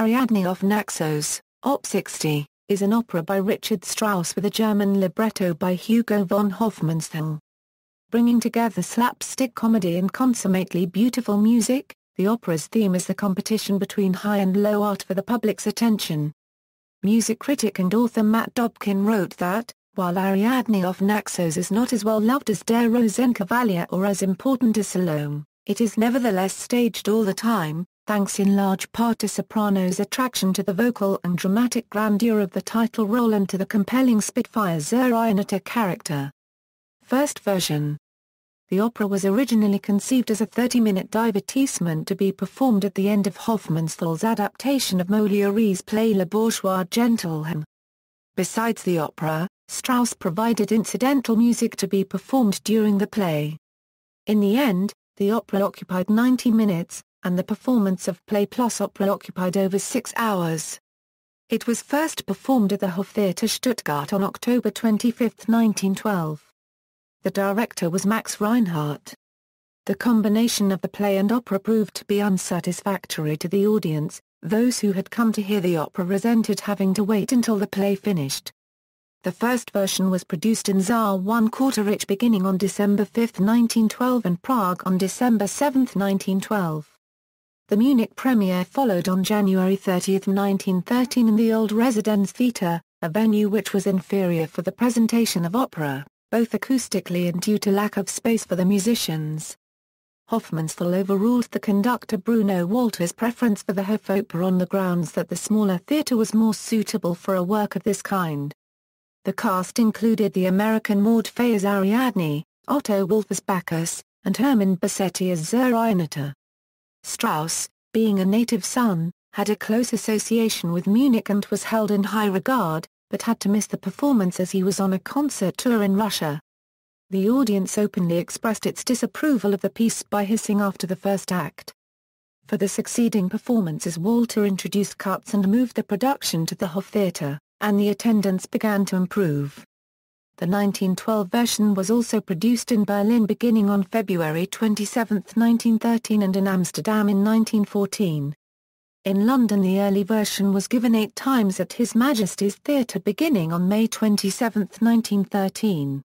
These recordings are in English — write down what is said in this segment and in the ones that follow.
Ariadne of Naxos, Op. 60, is an opera by Richard Strauss with a German libretto by Hugo von Hofmannsthal. Bringing together slapstick comedy and consummately beautiful music, the opera's theme is the competition between high and low art for the public's attention. Music critic and author Matt Dobkin wrote that, while Ariadne of Naxos is not as well loved as Der Rosenkavalier or as important as Salome, it is nevertheless staged all the time, thanks in large part to sopranos' attraction to the vocal and dramatic grandeur of the title role and to the compelling spitfire Zerbinetta character. First version. The opera was originally conceived as a 30-minute divertissement to be performed at the end of Hofmannsthal's adaptation of Molière's play Le Bourgeois Gentleman. Besides the opera, Strauss provided incidental music to be performed during the play. In the end, the opera occupied 90 minutes, and the performance of play plus opera occupied over 6 hours. It was first performed at the Hoftheater Stuttgart on October 25, 1912. The director was Max Reinhardt. The combination of the play and opera proved to be unsatisfactory to the audience. Those who had come to hear the opera resented having to wait until the play finished. The first version was produced in Saal 1/4 beginning on December 5, 1912 and Prague on December 7, 1912. The Munich premiere followed on January 30, 1913 in the Old Residenztheater, a venue which was inferior for the presentation of opera, both acoustically and due to lack of space for the musicians. Hofmannsthal overruled the conductor Bruno Walter's preference for the Hofopera on the grounds that the smaller theatre was more suitable for a work of this kind. The cast included the American Maud Fay as Ariadne, Otto Wolff as Bacchus, and Hermann Bassetti as Zerbinetta. Strauss, being a native son, had a close association with Munich and was held in high regard, but had to miss the performance as he was on a concert tour in Russia. The audience openly expressed its disapproval of the piece by hissing after the first act. For the succeeding performances, Walter introduced cuts and moved the production to the Hoftheater, and the attendance began to improve. The 1912 version was also produced in Berlin beginning on February 27, 1913 and in Amsterdam in 1914. In London the early version was given 8 times at His Majesty's Theatre beginning on May 27, 1913.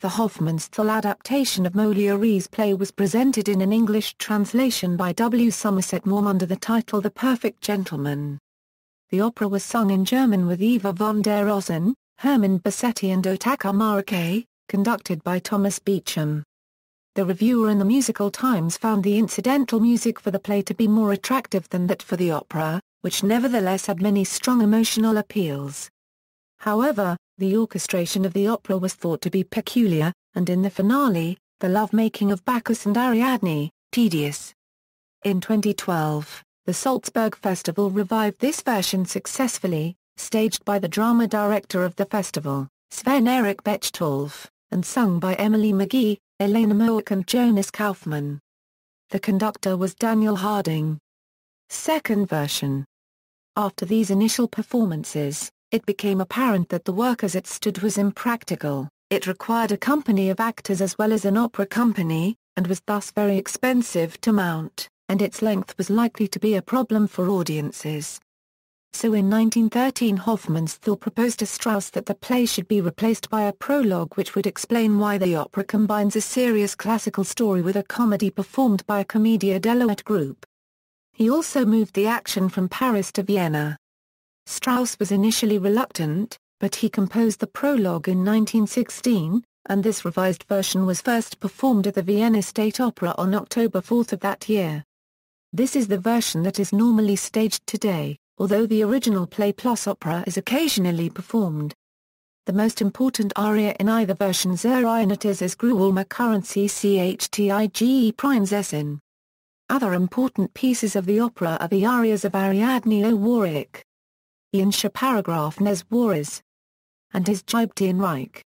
The Hofmannsthal adaptation of Molière's play was presented in an English translation by W. Somerset Maugham under the title The Perfect Gentleman. The opera was sung in German with Eva von der Rosen, Hermann Bassetti and Otakar Mareke, conducted by Thomas Beecham. The reviewer in the Musical Times found the incidental music for the play to be more attractive than that for the opera, which nevertheless had many strong emotional appeals. However, the orchestration of the opera was thought to be peculiar, and in the finale, the love-making of Bacchus and Ariadne, tedious. In 2012, the Salzburg Festival revived this version successfully, staged by the drama director of the festival, Sven-Erik Bechtolf, and sung by Emily McGee, Elena Moak and Jonas Kaufmann. The conductor was Daniel Harding. Second version. After these initial performances, it became apparent that the work as it stood was impractical. It required a company of actors as well as an opera company, and was thus very expensive to mount, and its length was likely to be a problem for audiences. So in 1913 Hofmannsthal proposed to Strauss that the play should be replaced by a prologue which would explain why the opera combines a serious classical story with a comedy performed by a Commedia dell'arte group. He also moved the action from Paris to Vienna. Strauss was initially reluctant, but he composed the prologue in 1916, and this revised version was first performed at the Vienna State Opera on October 4 of that year. This is the version that is normally staged today, although the original play plus opera is occasionally performed. The most important aria in either version Zerbinetta is Gruelmer Currency Chtige Prinzessin. Other important pieces of the opera are the arias of Ariadne o Warwick, Ian'sha Paragraph Nes Warres, and his Gibtian Reich.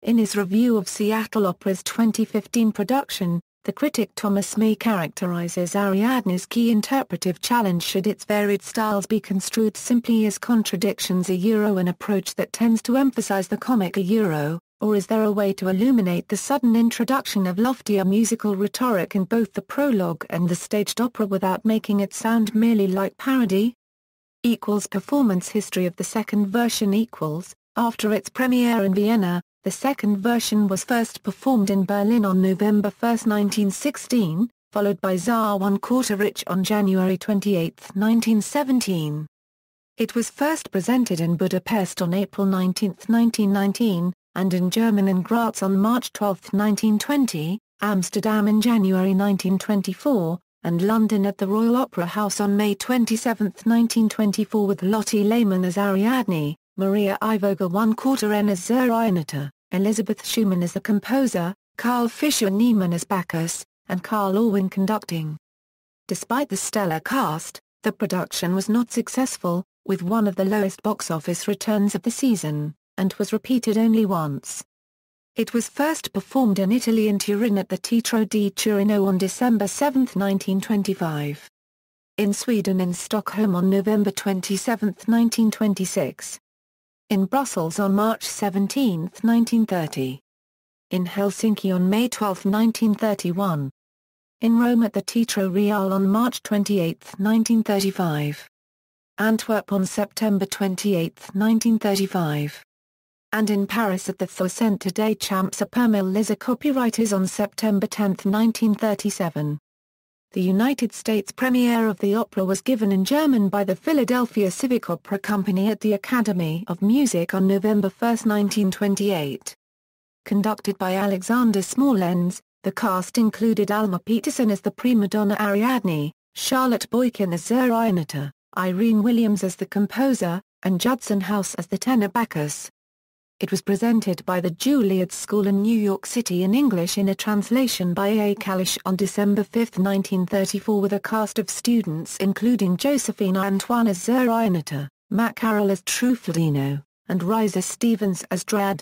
In his review of Seattle Opera's 2015 production, the critic Thomas May characterizes Ariadne's key interpretive challenge should its varied styles be construed simply as contradictions an approach that tends to emphasize the comic or is there a way to illuminate the sudden introduction of loftier musical rhetoric in both the prologue and the staged opera without making it sound merely like parody? Performance history of the second version. After its premiere in Vienna, the second version was first performed in Berlin on November 1, 1916, followed by Czar 1/4 Rich on January 28, 1917. It was first presented in Budapest on April 19, 1919, and in German in Graz on March 12, 1920, Amsterdam in January 1924, and London at the Royal Opera House on May 27, 1924 with Lotte Lehmann as Ariadne, Maria Ivogel 1/4 as Zerbinetta, Elizabeth Schumann as the composer, Carl Fischer Niemann as Bacchus, and Carl Orwin conducting. Despite the stellar cast, the production was not successful, with one of the lowest box office returns of the season, and was repeated only once. It was first performed in Italy in Turin at the Teatro di Turino on December 7, 1925. In Sweden in Stockholm on November 27, 1926. In Brussels on March 17, 1930. In Helsinki on May 12, 1931. In Rome at the Teatro Reale on March 28, 1935. Antwerp on September 28, 1935. And in Paris at the Centre des Champs Épernay-Liza copyright on September 10, 1937. The United States premiere of the opera was given in German by the Philadelphia Civic Opera Company at the Academy of Music on November 1, 1928. Conducted by Alexander Smolenz, the cast included Alma Peterson as the prima donna Ariadne, Charlotte Boykin as Zerbinetta, Irene Williams as the composer, and Judson House as the tenor Bacchus. It was presented by the Juilliard School in New York City in English in a translation by A. Kalish on December 5, 1934 with a cast of students including Josephina Antoine as Zerbinetta, Matt Carroll as Truffaldino, and Risa Stevens as Drad.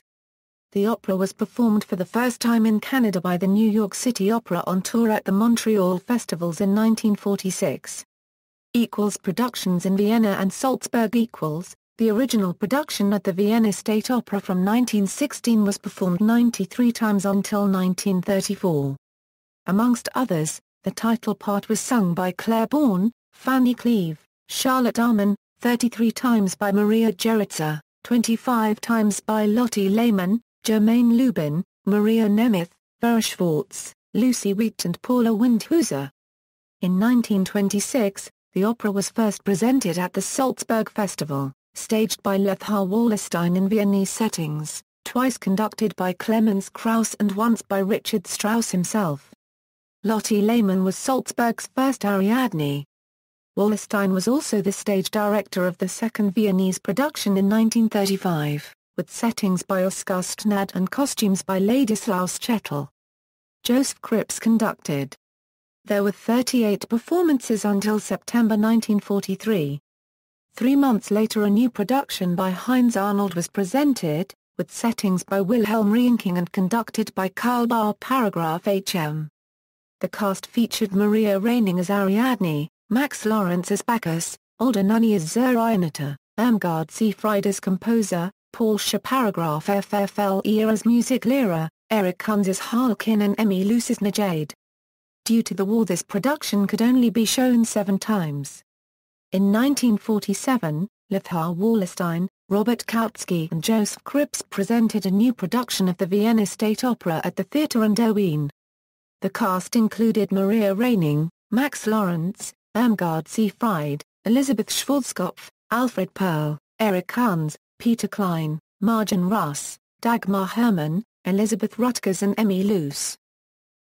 The opera was performed for the first time in Canada by the New York City Opera on tour at the Montreal Festivals in 1946. Productions in Vienna and Salzburg. The original production at the Vienna State Opera from 1916 was performed 93 times until 1934. Amongst others, the title part was sung by Claire Bourne, Fanny Cleave, Charlotte Arman, 33 times by Maria Geritzer, 25 times by Lotte Lehmann, Germaine Lubin, Maria Nemeth, Vera Schwartz, Lucy Wheat and Paula Windhuser. In 1926, the opera was first presented at the Salzburg Festival, staged by Lothar Wallerstein in Viennese settings, twice conducted by Clemens Krauss and once by Richard Strauss himself. Lotte Lehmann was Salzburg's first Ariadne. Wallerstein was also the stage director of the second Viennese production in 1935, with settings by Oskar Stnad and costumes by Ladislaus Chetl. Joseph Cripps conducted. There were 38 performances until September 1943. 3 months later a new production by Heinz Arnold was presented, with settings by Wilhelm Reinking and conducted by Karl Bar Paragraph HM. The cast featured Maria Raining as Ariadne, Max Lawrence as Bacchus, Olda Nunny as Zerbinetta, Irmgard Seefried as composer, Paul Paragraph FFLE as Musiklehrer, Eric Kunz as Harlequin and Emmy Luce as Najade. Due to the war this production could only be shown 7 times. In 1947, Lothar Wallerstein, Robert Kautsky and Joseph Cripps presented a new production of the Vienna State Opera at the Theater an der Wien. The cast included Maria Raining, Max Lawrence, Irmgard Seefried, Elizabeth Schwarzkopf, Alfred Perl, Eric Kunz, Peter Klein, Marjan Russ, Dagmar Hermann, Elizabeth Rutgers and Emmy Luce.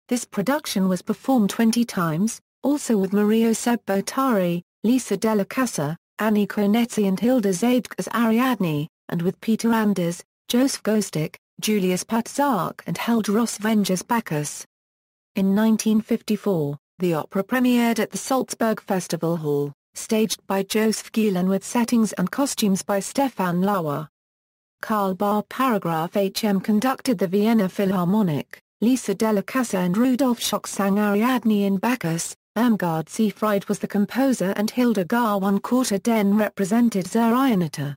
This production was performed 20 times, also with Maria Sebbotari, Lisa Della Casa, Annie Konetzi and Hilda Zadek as Ariadne, and with Peter Anders, Joseph Gostick, Julius Patzak and Held Ross Venge as Bacchus. In 1954, the opera premiered at the Salzburg Festival Hall, staged by Joseph Guillain with settings and costumes by Stefan Lauer. Karl Bar Paragraph HM conducted the Vienna Philharmonic, Lisa Della Casa and Rudolf Schock sang Ariadne and Bacchus, Irmgard Seefried was the composer and Hildegard 1/4 Den represented Zerbinetta.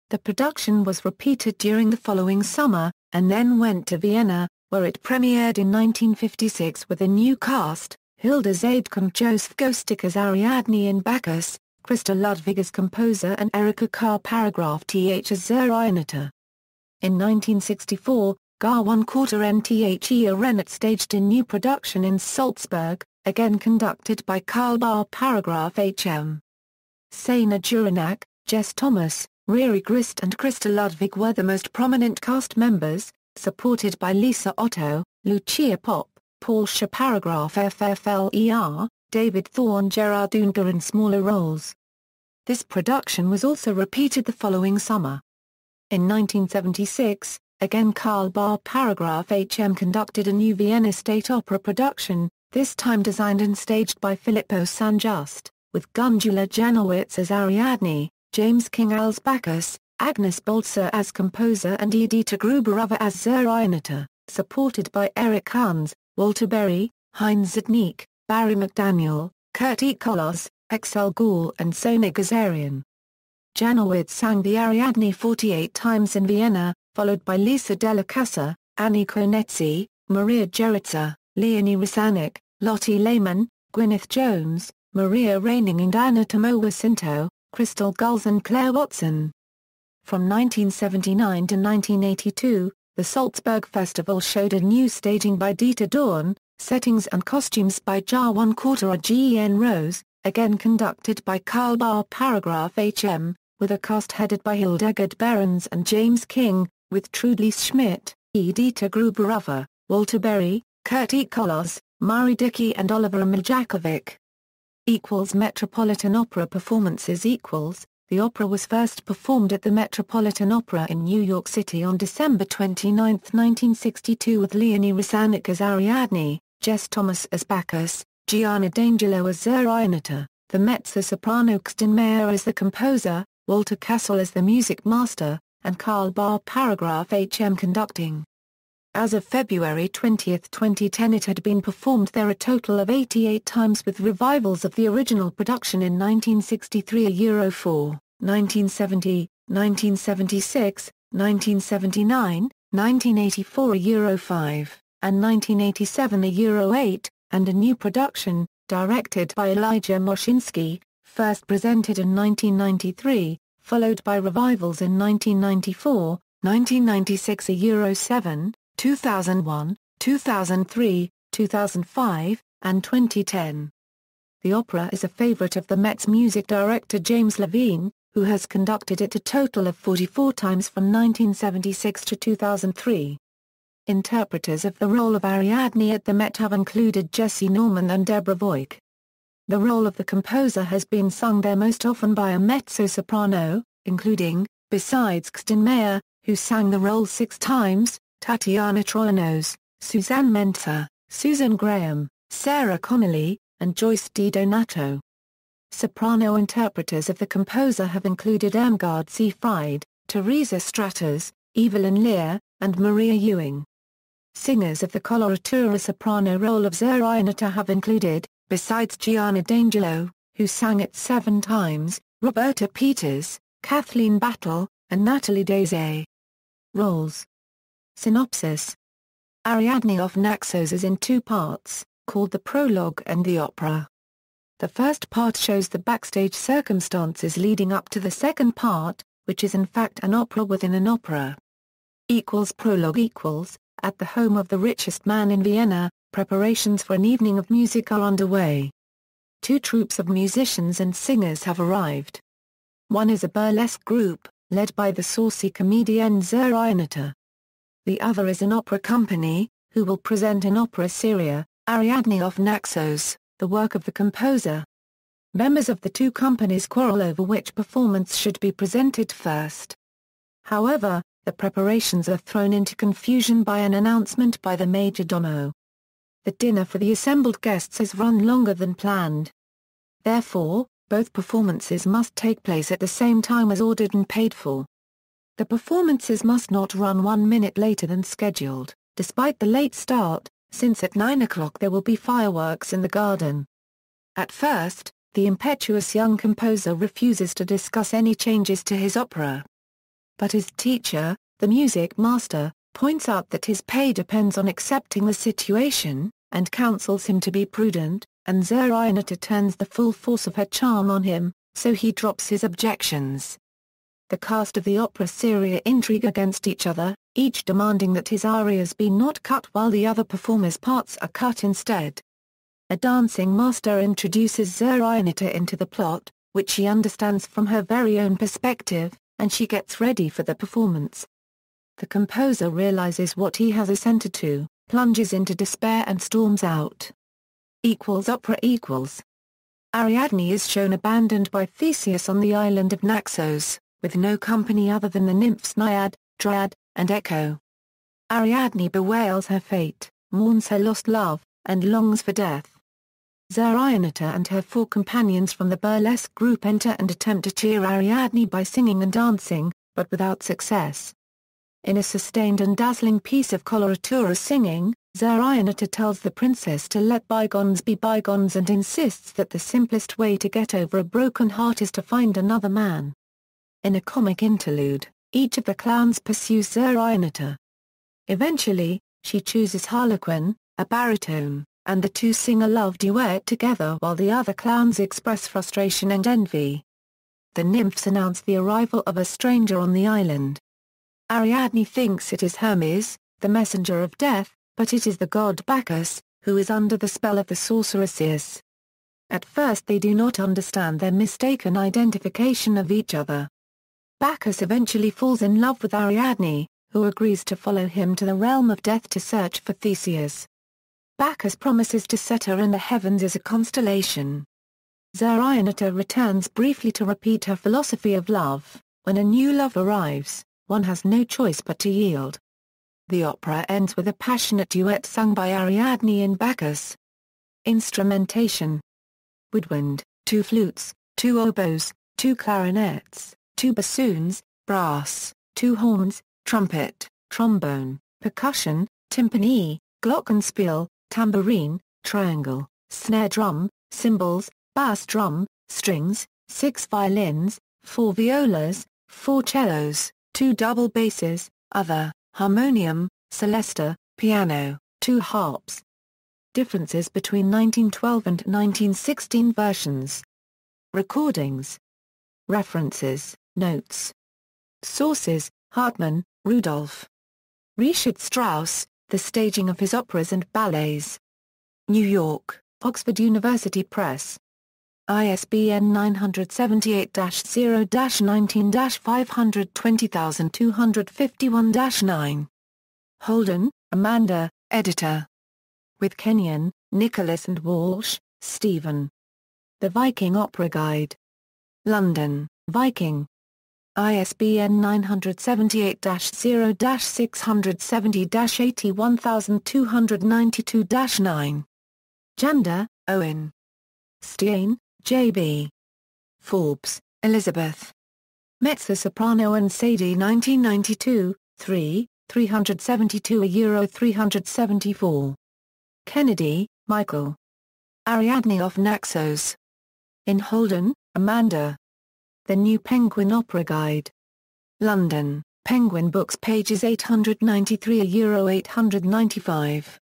The production was repeated during the following summer, and then went to Vienna, where it premiered in 1956 with a new cast, Hilda Zadek and Joseph Gostick as Ariadne and Bacchus, Christa Ludwig as composer and Erika Carr paragraph th as Zerbinetta. In 1964, Gar 1/4 NTHE Rennet staged a new production in Salzburg, again conducted by Karl Bar paragraph HM. Sana Juranek, Jess Thomas, Riri Grist and Christa Ludwig were the most prominent cast members, supported by Lisa Otto, Lucia Pop, Paul Scher paragraph FFLER, David Thorne Gerard Unger in smaller roles. This production was also repeated the following summer. In 1976, again Karl Bar paragraph HM conducted a new Vienna State Opera production, this time designed and staged by Filippo Sangiuste, with Gundula Janowitz as Ariadne, James King als Bacchus, Agnes Bolzer as composer and Edita Gruberova as Zerbinetta, supported by Eric Hans, Walter Berry, Heinz Zednik, Barry McDaniel, Kurt Kolos, Axel Gall and Sonia Gazarian. Janowitz sang the Ariadne 48 times in Vienna, followed by Lisa Della Casa, Annie Konetsi, Maria Geritza, Leonie Rysanek, Lottie Lehman, Gwyneth Jones, Maria Raining and Anna Tomowa-Sinto, Crystal Gulls and Claire Watson. From 1979 to 1982, the Salzburg Festival showed a new staging by Dieter Dorn, settings and costumes by Jar 1/4 Gen Rose, again conducted by Karl Bar paragraph HM, with a cast headed by Hildegard Behrens and James King, with Trudlis Schmidt, Edita Gruberova, Walter Berry, Kurt Kolos, Mari Dickey and Oliver Miljakovic. Metropolitan Opera performances The opera was first performed at the Metropolitan Opera in New York City on December 29, 1962 with Leonie Rysanek as Ariadne, Jess Thomas as Bacchus, Gianna D'Angelo as Zerbinetta, the mezzo-soprano Xtin as the composer, Walter Kassel as the music master, and Karl Bar paragraph HM conducting. As of February 20, 2010 it had been performed there a total of 88 times with revivals of the original production in 1963 Euro 4, 1970, 1976, 1979, 1984 Euro 5, and 1987 Euro 8, and a new production, directed by Elijah Moshinsky, first presented in 1993, followed by revivals in 1994, 1996 Euro 7, 2001, 2003, 2005, and 2010. The opera is a favorite of the Met's music director James Levine, who has conducted it a total of 44 times from 1976 to 2003. Interpreters of the role of Ariadne at the Met have included Jesse Norman and Deborah Voigt. The role of the composer has been sung there most often by a mezzo-soprano, including, besides Xtin Meyer, who sang the role 6 times, Tatiana Troyanos, Suzanne Mensah, Susan Graham, Sarah Connolly, and Joyce DiDonato. Soprano interpreters of the composer have included Irmgard Seefried, Teresa Stratas, Evelyn Lear, and Maria Ewing. Singers of the coloratura soprano role of Zerbinetta have included, besides Gianna D'Angelo, who sang it 7 times, Roberta Peters, Kathleen Battle, and Natalie Deshaies. Roles. Synopsis. Ariadne of Naxos is in 2 parts, called the prologue and the opera. The first part shows the backstage circumstances leading up to the second part, which is in fact an opera within an opera. Prologue. At the home of the richest man in Vienna, preparations for an evening of music are underway. 2 troupes of musicians and singers have arrived. One is a burlesque group, led by the saucy comedienne Zerbinetta. The other is an opera company, who will present in opera seria, Ariadne of Naxos, the work of the composer. Members of the 2 companies quarrel over which performance should be presented first. However, the preparations are thrown into confusion by an announcement by the major domo. The dinner for the assembled guests has run longer than planned. Therefore, both performances must take place at the same time as ordered and paid for. The performances must not run 1 minute later than scheduled, despite the late start, since at 9 o'clock there will be fireworks in the garden. At first, the impetuous young composer refuses to discuss any changes to his opera. But his teacher, the music master, points out that his pay depends on accepting the situation, and counsels him to be prudent, and Zerbinetta turns the full force of her charm on him, so he drops his objections. The cast of the opera seria intrigue against each other, each demanding that his arias be not cut while the other performers' parts are cut instead. A dancing master introduces Zerbinetta into the plot, which she understands from her very own perspective, and she gets ready for the performance. The composer realizes what he has assented to, plunges into despair and storms out. Opera equals. Ariadne is shown abandoned by Theseus on the island of Naxos, with no company other than the nymphs Naiad, Dryad, and Echo. Ariadne bewails her fate, mourns her lost love, and longs for death. Zerbinetta and her 4 companions from the burlesque group enter and attempt to cheer Ariadne by singing and dancing, but without success. In a sustained and dazzling piece of coloratura singing, Zerbinetta tells the princess to let bygones be bygones and insists that the simplest way to get over a broken heart is to find another man. In a comic interlude, each of the clowns pursues Zerbinetta. Eventually, she chooses Harlequin, a baritone, and the two sing a love duet together while the other clowns express frustration and envy. The nymphs announce the arrival of a stranger on the island. Ariadne thinks it is Hermes, the messenger of death, but it is the god Bacchus, who is under the spell of the sorceresses. At first they do not understand their mistaken identification of each other. Bacchus eventually falls in love with Ariadne, who agrees to follow him to the realm of death to search for Theseus. Bacchus promises to set her in the heavens as a constellation. Zerbinetta returns briefly to repeat her philosophy of love. When a new love arrives, one has no choice but to yield. The opera ends with a passionate duet sung by Ariadne and Bacchus. Instrumentation: woodwind, 2 flutes, 2 oboes, 2 clarinets, 2 bassoons, brass, 2 horns, trumpet, trombone, percussion, timpani, glockenspiel, tambourine, triangle, snare drum, cymbals, bass drum, strings, 6 violins, 4 violas, 4 cellos, 2 double basses, other, harmonium, celesta, piano, 2 harps. Differences between 1912 and 1916 versions. Recordings. References, notes. Sources: Hartmann, Rudolph. Richard Strauss, The Staging of His Operas and Ballets. New York, Oxford University Press. ISBN 978-0-19-520251-9. Holden, Amanda, editor. With Kenyon, Nicholas and Walsh, Stephen. The Viking Opera Guide. London, Viking. ISBN 978-0-670-81292-9. Janda, Owen. Stein, J.B. Forbes, Elizabeth. Mezzo-soprano and Sadie 1992, 372 €374. Kennedy, Michael. Ariadne of Naxos. In Holden, Amanda. The New Penguin Opera Guide. London, Penguin Books pages 893 €895.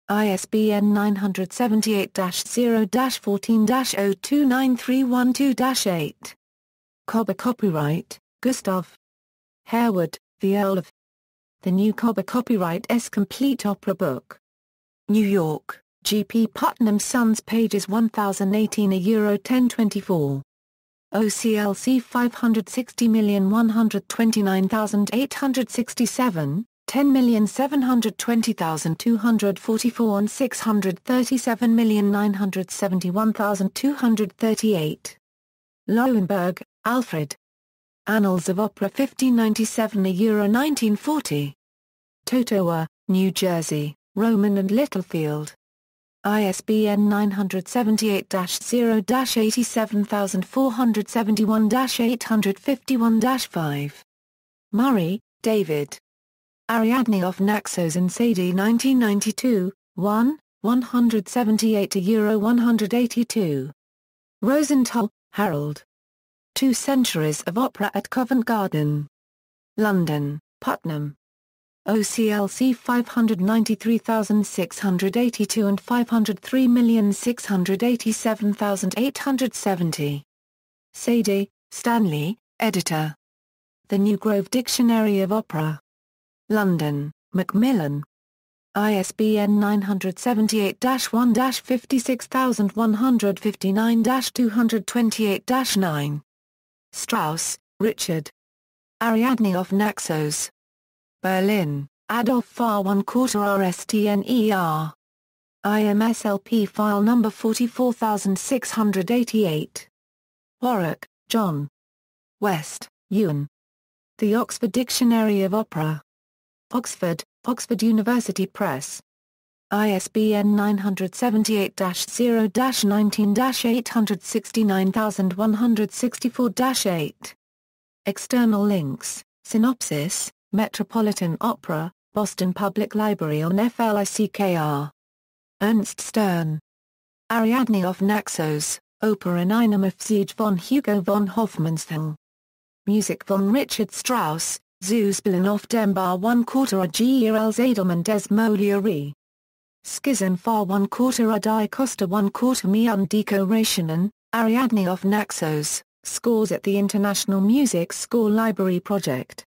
ISBN 978-0-14-029312-8. Cobber Copyright, Gustav Harewood, the Earl of. The New Cobber Copyright S Complete Opera Book. New York, G. P. Putnam Sons pages 1018 €1024. OCLC 560,129,867, 10,720,244 and 637,971,238. Lowenberg, Alfred. Annals of Opera 1597 €1940. Totowa, New Jersey, Rowman and Littlefield. ISBN 978-0-87471-851-5. Murray, David. Ariadne of Naxos and Sadie 1992, 1, 178 €182. Rosenthal, Harold. 2 Centuries of Opera at Covent Garden. London, Putnam. OCLC 593,682 and 503,687,870. Sadie, Stanley, editor. The New Grove Dictionary of Opera. London, Macmillan. ISBN 978-1-56159-228-9. Strauss, Richard. Ariadne of Naxos. Berlin, Adolf Fahr 1/4 RSTNER. IMSLP file number 44688. Warwick, John. West, Ewan. The Oxford Dictionary of Opera. Oxford, Oxford University Press. ISBN 978-0-19-869164-8. External links, synopsis, Metropolitan Opera, Boston Public Library on FLICKR. Ernst Stern. Ariadne of Naxos, Oper in einem Aufzug von Hugo von Hofmannsthal. Musik von Richard Strauss, Zuspielen auf dem Bar 1/4 GERLs Edelman des Moliere. Skizzen Fahr 1/4 die Costa 1/4 Mian Decorationen, Ariadne of Naxos, Scores at the International Music Score Library Project.